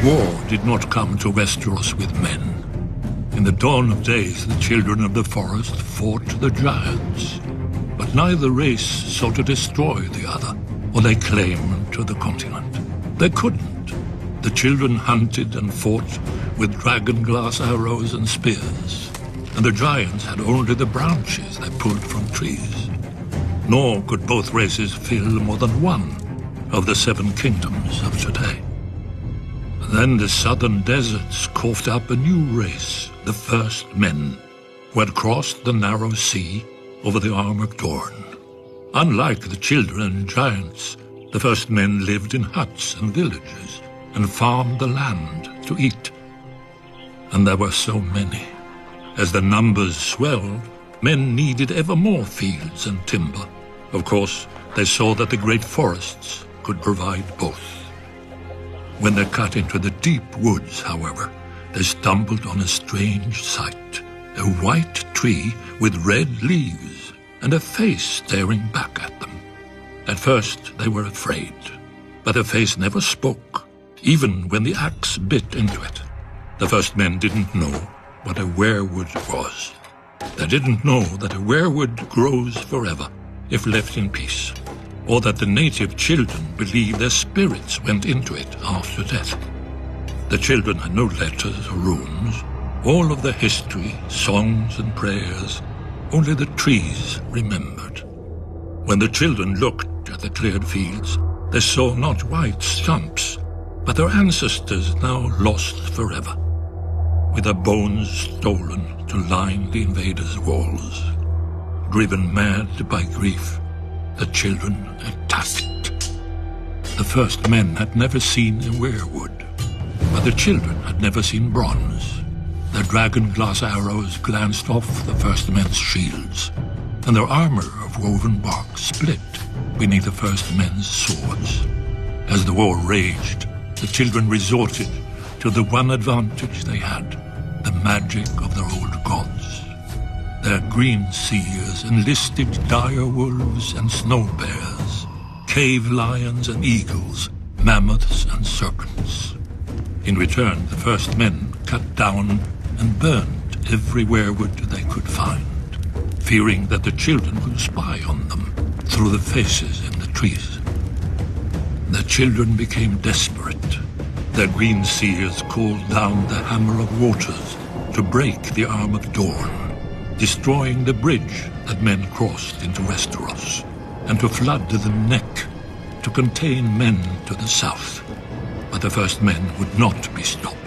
War did not come to Westeros with men. In the dawn of days, the children of the forest fought the giants. But neither race sought to destroy the other, or lay claim to the continent. They couldn't. The children hunted and fought with dragon-glass arrows and spears, and the giants had only the branches they pulled from trees. Nor could both races fill more than one of the 7 kingdoms of today. Then the southern deserts coughed up a new race, the first men, who had crossed the narrow sea over the Arm of Dorne. Unlike the children and giants, the first men lived in huts and villages and farmed the land to eat. And there were so many. As the numbers swelled, men needed ever more fields and timber. Of course, they saw that the great forests could provide both. When they cut into the deep woods, however, they stumbled on a strange sight. A white tree with red leaves and a face staring back at them. At first they were afraid, but the face never spoke, even when the axe bit into it. The first men didn't know what a weirwood was. They didn't know that a weirwood grows forever if left in peace, or that the native children believed their spirits went into it after death. The children had no letters or runes, all of their history, songs and prayers, only the trees remembered. When the children looked at the cleared fields, they saw not white stumps, but their ancestors now lost forever, with their bones stolen to line the invaders' walls. Driven mad by grief, the children attacked. The first men had never seen a weirwood, but the children had never seen bronze. Their dragon-glass arrows glanced off the first men's shields, and their armor of woven bark split beneath the first men's swords. As the war raged, the children resorted to the one advantage they had, the magic of their old gods. Their green seers enlisted dire wolves and snow bears, cave lions and eagles, mammoths and serpents. In return, the first men cut down and burned every weirwood they could find, fearing that the children would spy on them through the faces in the trees. The children became desperate. Their green seers called down the Hammer of Waters to break the Arm of Dorne, destroying the bridge that men crossed into Westeros, and to flood the neck to contain men to the south. But the first men would not be stopped.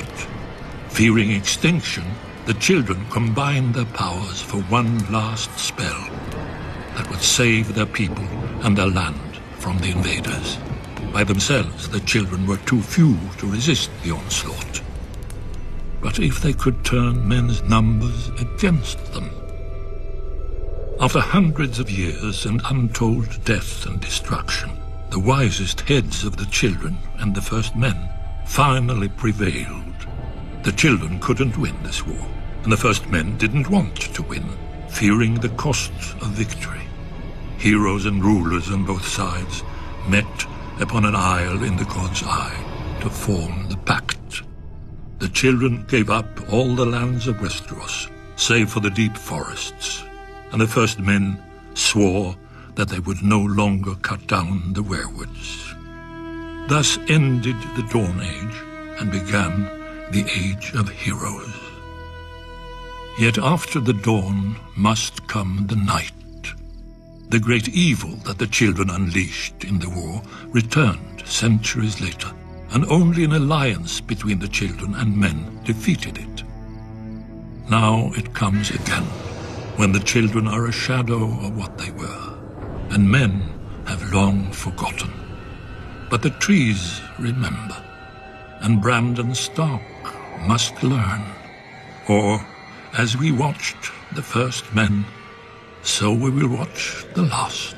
Fearing extinction, the children combined their powers for one last spell that would save their people and their land from the invaders. By themselves, the children were too few to resist the onslaught. But if they could turn men's numbers against them? After hundreds of years and untold death and destruction, the wisest heads of the children and the first men finally prevailed. The children couldn't win this war, and the first men didn't want to win, fearing the cost of victory. Heroes and rulers on both sides met upon an isle in the God's Eye to form the pact. The children gave up all the lands of Westeros, save for the deep forests, and the first men swore that they would no longer cut down the weirwoods. Thus ended the Dawn Age and began the Age of Heroes. Yet after the dawn must come the night. The great evil that the children unleashed in the war returned centuries later, and only an alliance between the children and men defeated it. Now it comes again, when the children are a shadow of what they were, and men have long forgotten. But the trees remember, and Brandon Stark must learn. Or, as we watched the first men, so we will watch the last.